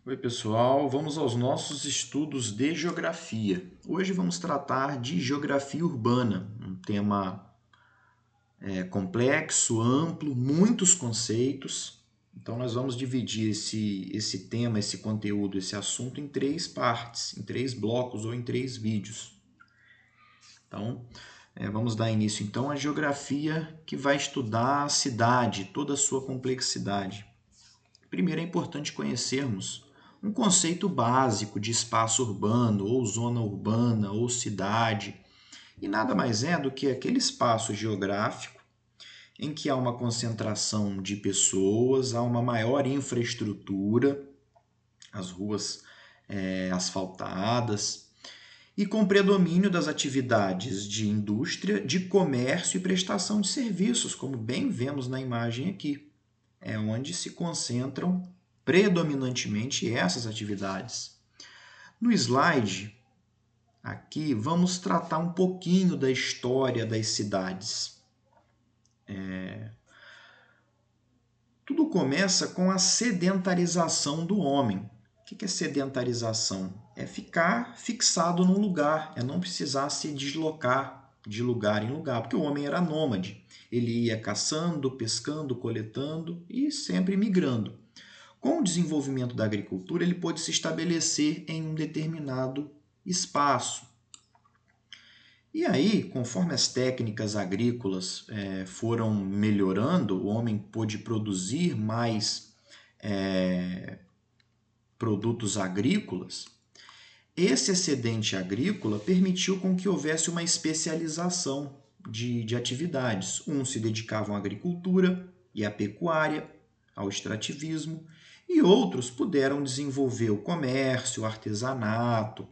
Oi, pessoal, vamos aos nossos estudos de geografia. Hoje vamos tratar de geografia urbana, um tema complexo, amplo, muitos conceitos. Então, nós vamos dividir esse tema, esse conteúdo, esse assunto em três partes, em três blocos ou em três vídeos. Então, vamos dar início então à geografia que vai estudar a cidade, toda a sua complexidade. Primeiro é importante conhecermos um conceito básico de espaço urbano, ou zona urbana, ou cidade, e nada mais é do que aquele espaço geográfico em que há uma concentração de pessoas, há uma maior infraestrutura, as ruas asfaltadas, e com predomínio das atividades de indústria, de comércio e prestação de serviços, como bem vemos na imagem aqui. É onde se concentram predominantemente essas atividades. No slide, aqui, vamos tratar um pouquinho da história das cidades. Tudo começa com a sedentarização do homem. O que é sedentarização? É ficar fixado num lugar, é não precisar se deslocar de lugar em lugar, porque o homem era nômade. Ele ia caçando, pescando, coletando e sempre migrando. Com o desenvolvimento da agricultura, ele pôde se estabelecer em um determinado espaço. E aí, conforme as técnicas agrícolas foram melhorando, o homem pôde produzir mais produtos agrícolas. Esse excedente agrícola permitiu com que houvesse uma especialização de atividades. Uns se dedicavam à agricultura e à pecuária, ao extrativismo, e outros puderam desenvolver o comércio, o artesanato,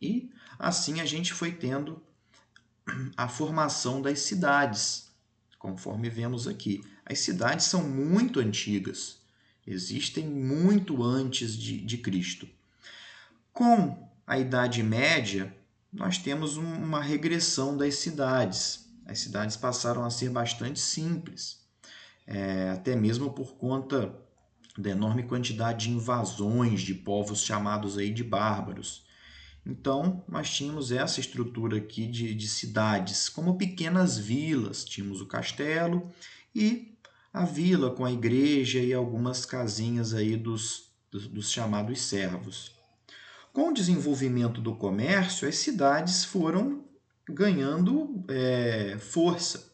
e assim a gente foi tendo a formação das cidades, conforme vemos aqui. As cidades são muito antigas, existem muito antes de Cristo. Com a Idade Média, nós temos uma regressão das cidades. As cidades passaram a ser bastante simples, até mesmo por conta da enorme quantidade de invasões de povos chamados aí de bárbaros. Então, nós tínhamos essa estrutura aqui de cidades, como pequenas vilas. Tínhamos o castelo e a vila com a igreja e algumas casinhas aí dos chamados servos. Com o desenvolvimento do comércio, as cidades foram ganhando força.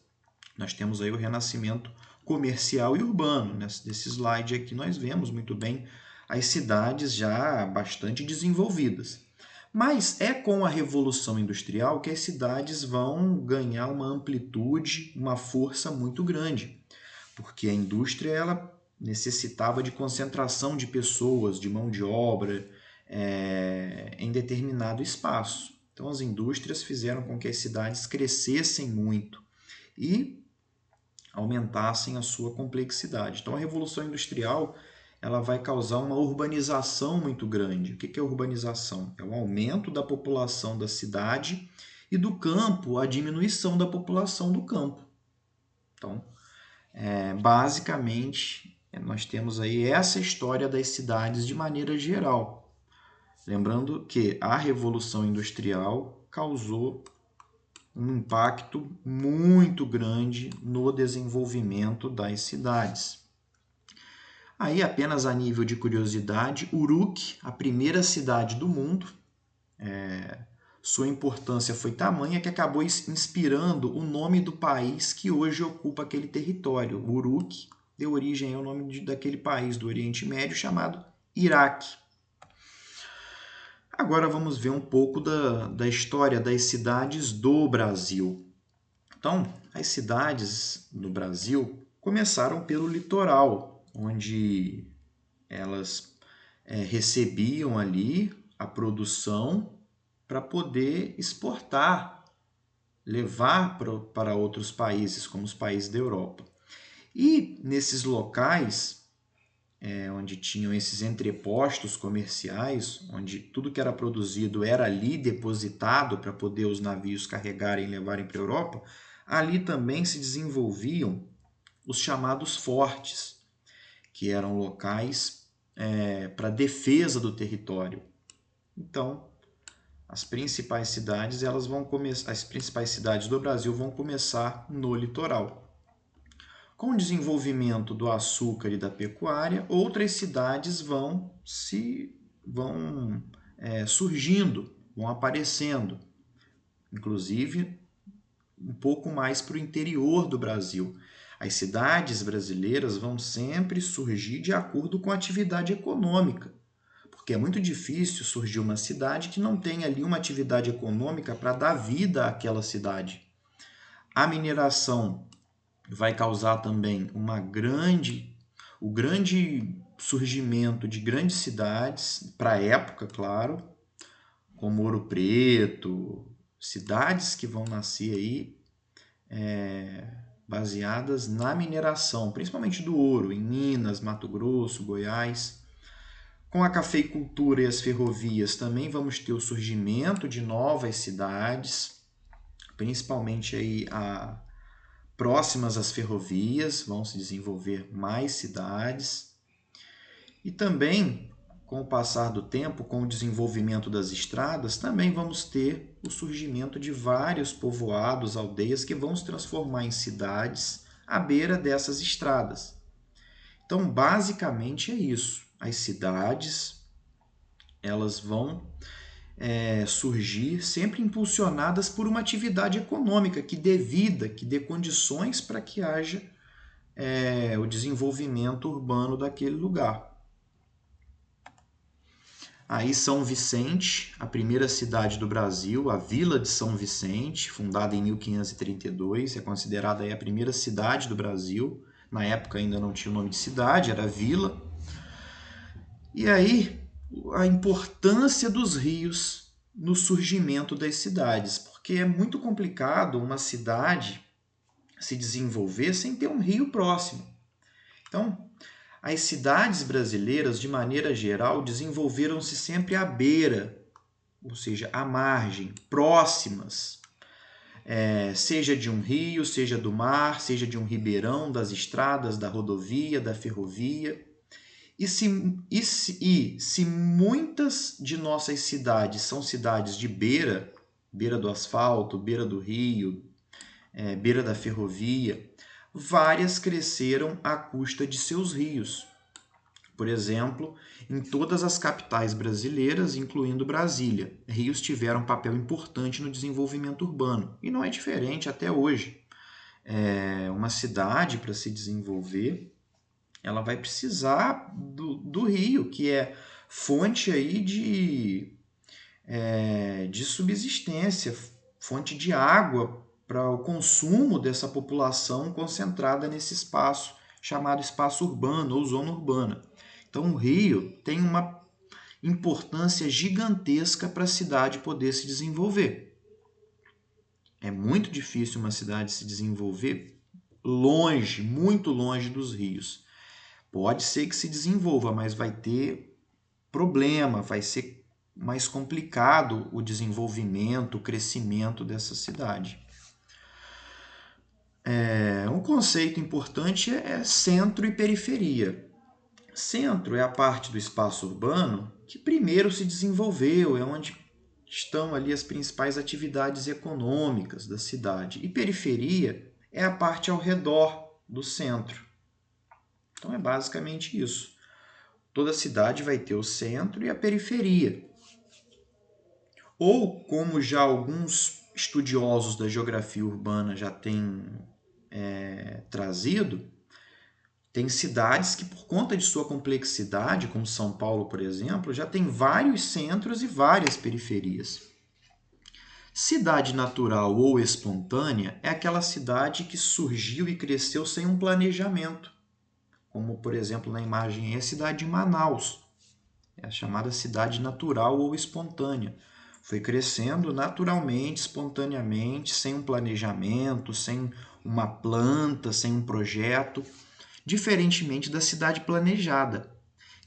Nós temos aí o renascimento comercial e urbano. Nesse slide aqui nós vemos muito bem as cidades já bastante desenvolvidas. Mas é com a Revolução Industrial que as cidades vão ganhar uma amplitude, uma força muito grande, porque a indústria ela necessitava de concentração de pessoas, de mão de obra, em determinado espaço. Então, as indústrias fizeram com que as cidades crescessem muito e aumentassem a sua complexidade. Então, a Revolução Industrial ela vai causar uma urbanização muito grande. O que é urbanização? É o aumento da população da cidade e do campo, a diminuição da população do campo. Então, basicamente, nós temos aí essa história das cidades de maneira geral. Lembrando que a Revolução Industrial causou um impacto muito grande no desenvolvimento das cidades. Aí, apenas a nível de curiosidade, Uruk, a primeira cidade do mundo, sua importância foi tamanha que acabou inspirando o nome do país que hoje ocupa aquele território. Uruk deu origem ao nome daquele país do Oriente Médio chamado Iraque. Agora vamos ver um pouco da história das cidades do Brasil. Então, as cidades no Brasil começaram pelo litoral, onde elas recebiam ali a produção para poder exportar, levar para outros países, como os países da Europa. E nesses locais, onde tinham esses entrepostos comerciais, onde tudo que era produzido era ali depositado para poder os navios carregarem e levarem para a Europa, ali também se desenvolviam os chamados fortes, que eram locais para a defesa do território. Então, as principais cidades do Brasil vão começar no litoral. Com o desenvolvimento do açúcar e da pecuária, outras cidades vão surgindo, vão aparecendo, inclusive um pouco mais para o interior do Brasil. As cidades brasileiras vão sempre surgir de acordo com a atividade econômica, porque é muito difícil surgir uma cidade que não tenha ali uma atividade econômica para dar vida àquela cidade. A mineração vai causar também o grande surgimento de grandes cidades, para a época, claro, como Ouro Preto, cidades que vão nascer aí baseadas na mineração, principalmente do ouro, em Minas, Mato Grosso, Goiás. Com a cafeicultura e as ferrovias também vamos ter o surgimento de novas cidades, principalmente aí próximas às ferrovias, vão se desenvolver mais cidades. E também, com o passar do tempo, com o desenvolvimento das estradas, também vamos ter o surgimento de vários povoados, aldeias que vão se transformar em cidades à beira dessas estradas. Então, basicamente é isso. As cidades, elas vão surgir sempre impulsionadas por uma atividade econômica que dê vida, que dê condições para que haja o desenvolvimento urbano daquele lugar. Aí São Vicente, a primeira cidade do Brasil, a Vila de São Vicente, fundada em 1532, é considerada aí a primeira cidade do Brasil. Na época ainda não tinha o nome de cidade, era vila. E aí a importância dos rios no surgimento das cidades, porque é muito complicado uma cidade se desenvolver sem ter um rio próximo. Então, as cidades brasileiras, de maneira geral, desenvolveram-se sempre à beira, ou seja, à margem, próximas, seja de um rio, seja do mar, seja de um ribeirão, das estradas, da rodovia, da ferrovia. E se muitas de nossas cidades são cidades de beira, beira do asfalto, beira do rio, beira da ferrovia, várias cresceram à custa de seus rios. Por exemplo, em todas as capitais brasileiras, incluindo Brasília, rios tiveram um papel importante no desenvolvimento urbano. E não é diferente até hoje. Uma cidade, para se desenvolver, ela vai precisar do rio, que é fonte aí de subsistência, fonte de água para o consumo dessa população concentrada nesse espaço chamado espaço urbano ou zona urbana. Então o rio tem uma importância gigantesca para a cidade poder se desenvolver. É muito difícil uma cidade se desenvolver longe, muito longe dos rios. Pode ser que se desenvolva, mas vai ter problema, vai ser mais complicado o desenvolvimento, o crescimento dessa cidade. Um conceito importante é centro e periferia. Centro é a parte do espaço urbano que primeiro se desenvolveu, é onde estão ali as principais atividades econômicas da cidade. E periferia é a parte ao redor do centro. Então é basicamente isso. Toda cidade vai ter o centro e a periferia. Ou, como já alguns estudiosos da geografia urbana já têm trazido, tem cidades que, por conta de sua complexidade, como São Paulo, por exemplo, já tem vários centros e várias periferias. Cidade natural ou espontânea é aquela cidade que surgiu e cresceu sem um planejamento. Como, por exemplo, na imagem é a cidade de Manaus. É a chamada cidade natural ou espontânea. Foi crescendo naturalmente, espontaneamente, sem um planejamento, sem uma planta, sem um projeto, diferentemente da cidade planejada,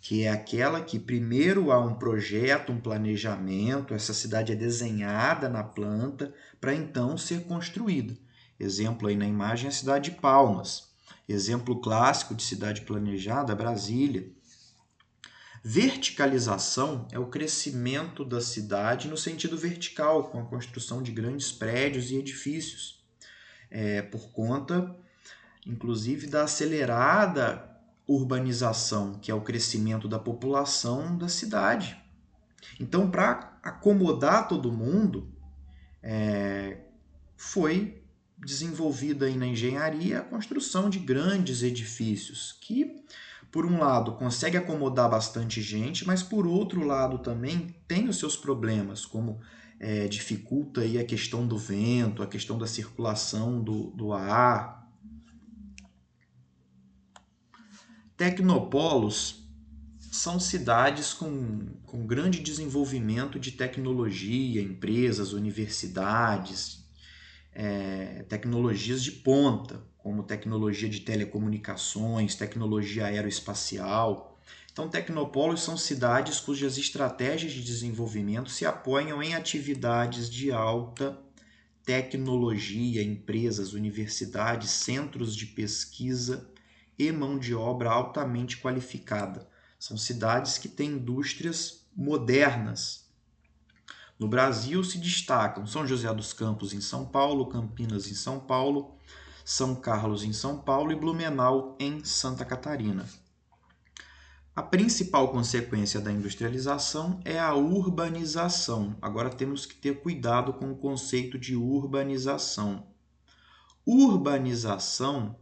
que é aquela que primeiro há um projeto, um planejamento, essa cidade é desenhada na planta para então ser construída. Exemplo aí na imagem é a cidade de Palmas. Exemplo clássico de cidade planejada, Brasília. Verticalização é o crescimento da cidade no sentido vertical, com a construção de grandes prédios e edifícios, por conta, inclusive, da acelerada urbanização, que é o crescimento da população da cidade. Então, para acomodar todo mundo, foi desenvolvida aí na engenharia a construção de grandes edifícios, que, por um lado, consegue acomodar bastante gente, mas, por outro lado, também tem os seus problemas, como dificulta aí a questão do vento, a questão da circulação do ar. Tecnopolos são cidades com grande desenvolvimento de tecnologia, empresas, universidades, tecnologias de ponta, como tecnologia de telecomunicações, tecnologia aeroespacial. Então, tecnopolos são cidades cujas estratégias de desenvolvimento se apoiam em atividades de alta tecnologia, empresas, universidades, centros de pesquisa e mão de obra altamente qualificada. São cidades que têm indústrias modernas. No Brasil se destacam São José dos Campos em São Paulo, Campinas em São Paulo, São Carlos em São Paulo e Blumenau em Santa Catarina. A principal consequência da industrialização é a urbanização. Agora temos que ter cuidado com o conceito de urbanização. Urbanização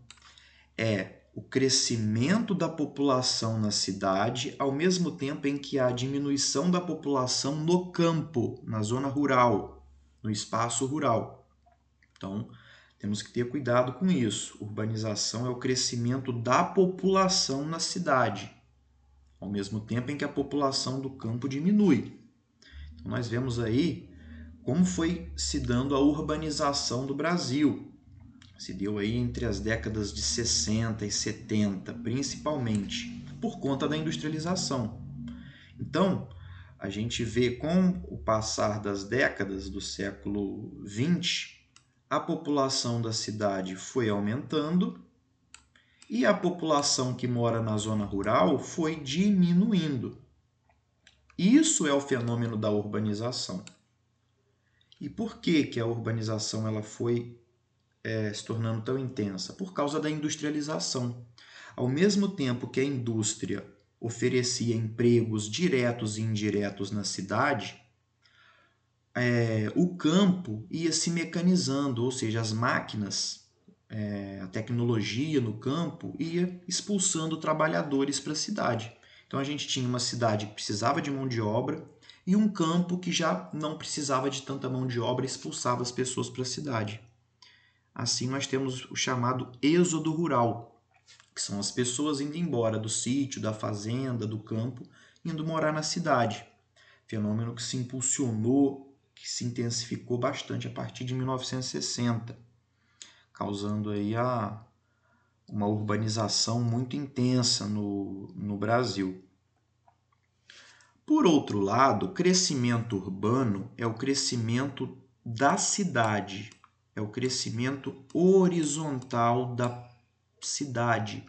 é o crescimento da população na cidade, ao mesmo tempo em que há a diminuição da população no campo, na zona rural, no espaço rural. Então, temos que ter cuidado com isso. Urbanização é o crescimento da população na cidade, ao mesmo tempo em que a população do campo diminui. Então, nós vemos aí como foi se dando a urbanização do Brasil. Se deu aí entre as décadas de 60 e 70, principalmente, por conta da industrialização. Então, a gente vê com o passar das décadas do século XX, a população da cidade foi aumentando e a população que mora na zona rural foi diminuindo. Isso é o fenômeno da urbanização. E por que a urbanização ela foi se tornando tão intensa? Por causa da industrialização. Ao mesmo tempo que a indústria oferecia empregos diretos e indiretos na cidade, o campo ia se mecanizando, ou seja, as máquinas, a tecnologia no campo ia expulsando trabalhadores para a cidade. Então a gente tinha uma cidade que precisava de mão de obra e um campo que já não precisava de tanta mão de obra e expulsava as pessoas para a cidade. Assim nós temos o chamado êxodo rural, que são as pessoas indo embora do sítio, da fazenda, do campo, indo morar na cidade. Fenômeno que se impulsionou, que se intensificou bastante a partir de 1960, causando aí uma urbanização muito intensa no Brasil. Por outro lado, o crescimento urbano é o crescimento da cidade, é o crescimento horizontal da cidade,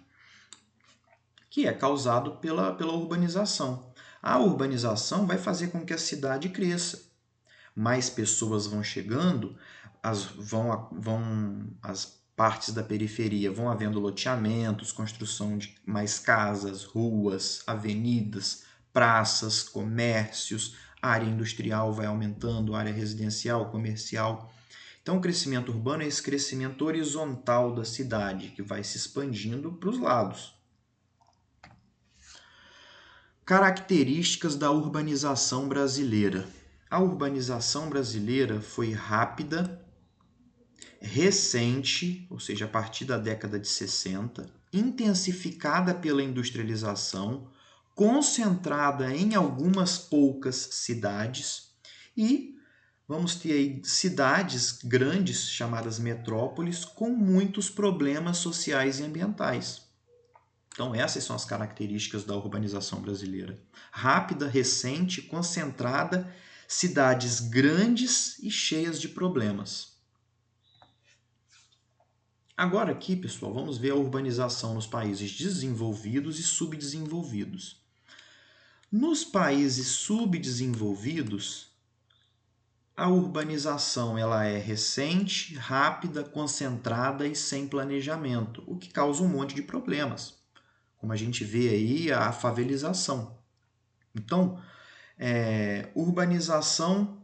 que é causado pela urbanização. A urbanização vai fazer com que a cidade cresça. Mais pessoas vão chegando, as partes da periferia vão havendo loteamentos, construção de mais casas, ruas, avenidas, praças, comércios, área industrial vai aumentando, área residencial, comercial. Então, o crescimento urbano é esse crescimento horizontal da cidade, que vai se expandindo para os lados. Características da urbanização brasileira. A urbanização brasileira foi rápida, recente, ou seja, a partir da década de 60, intensificada pela industrialização, concentrada em algumas poucas cidades e vamos ter aí cidades grandes, chamadas metrópoles, com muitos problemas sociais e ambientais. Então, essas são as características da urbanização brasileira. Rápida, recente, concentrada, cidades grandes e cheias de problemas. Agora aqui, pessoal, vamos ver a urbanização nos países desenvolvidos e subdesenvolvidos. Nos países subdesenvolvidos, a urbanização ela é recente, rápida, concentrada e sem planejamento, o que causa um monte de problemas, como a gente vê aí a favelização. Então, urbanização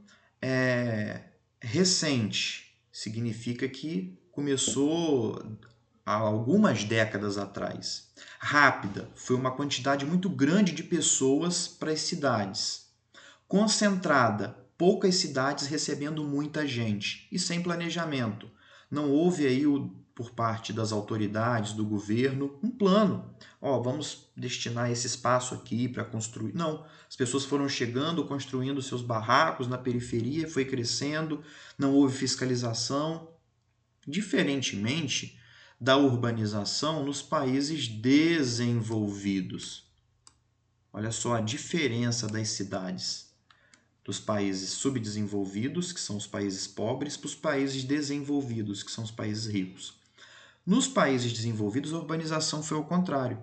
recente significa que começou há algumas décadas atrás. Rápida foi uma quantidade muito grande de pessoas para as cidades. Concentrada, poucas cidades recebendo muita gente e sem planejamento. Não houve aí, por parte das autoridades, do governo, um plano. Vamos destinar esse espaço aqui para construir. Não, as pessoas foram chegando, construindo seus barracos na periferia, foi crescendo, não houve fiscalização. Diferentemente da urbanização nos países desenvolvidos. Olha só a diferença das cidades. Dos países subdesenvolvidos, que são os países pobres, para os países desenvolvidos, que são os países ricos. Nos países desenvolvidos, a urbanização foi ao contrário.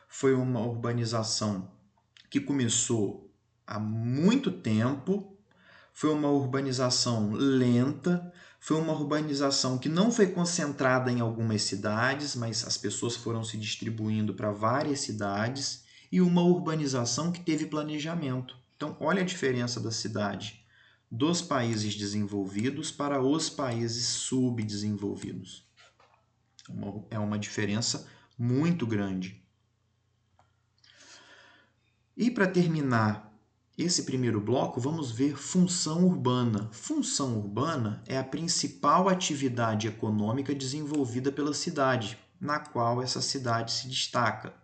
Foi uma urbanização que começou há muito tempo, foi uma urbanização lenta, foi uma urbanização que não foi concentrada em algumas cidades, mas as pessoas foram se distribuindo para várias cidades, e uma urbanização que teve planejamento. Então, olha a diferença da cidade dos países desenvolvidos para os países subdesenvolvidos. É uma diferença muito grande. E para terminar esse primeiro bloco, vamos ver função urbana. Função urbana é a principal atividade econômica desenvolvida pela cidade, na qual essa cidade se destaca.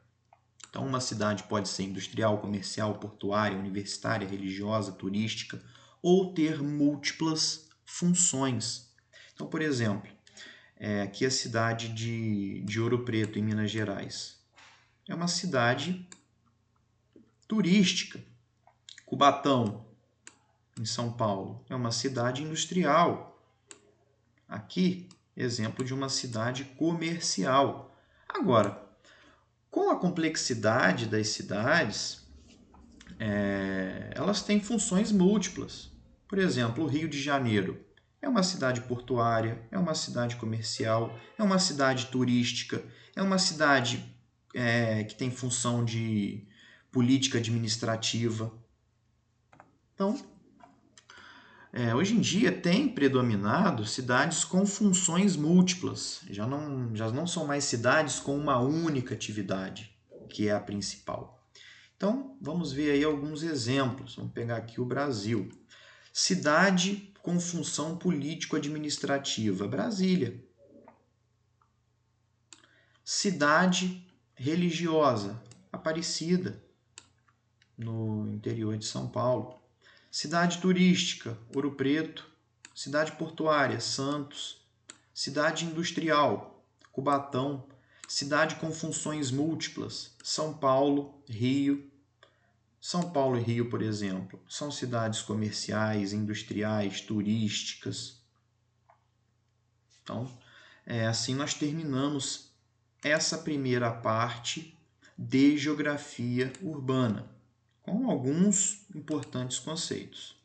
Então, uma cidade pode ser industrial, comercial, portuária, universitária, religiosa, turística, ou ter múltiplas funções. Então, por exemplo, aqui a cidade de Ouro Preto, em Minas Gerais. É uma cidade turística. Cubatão, em São Paulo, é uma cidade industrial. Aqui, exemplo de uma cidade comercial. Agora, com a complexidade das cidades, elas têm funções múltiplas. Por exemplo, o Rio de Janeiro é uma cidade portuária, é uma cidade comercial, é uma cidade turística, é uma cidade que tem função de política administrativa. Então, hoje em dia tem predominado cidades com funções múltiplas. Já não são mais cidades com uma única atividade, que é a principal. Então, vamos ver aí alguns exemplos. Vamos pegar aqui o Brasil. Cidade com função político-administrativa, Brasília. Cidade religiosa, Aparecida, no interior de São Paulo. Cidade turística, Ouro Preto. Cidade portuária, Santos. Cidade industrial, Cubatão. Cidade com funções múltiplas, São Paulo, Rio. São Paulo e Rio, por exemplo, são cidades comerciais, industriais, turísticas. Então, assim nós terminamos essa primeira parte de geografia urbana, com alguns importantes conceitos.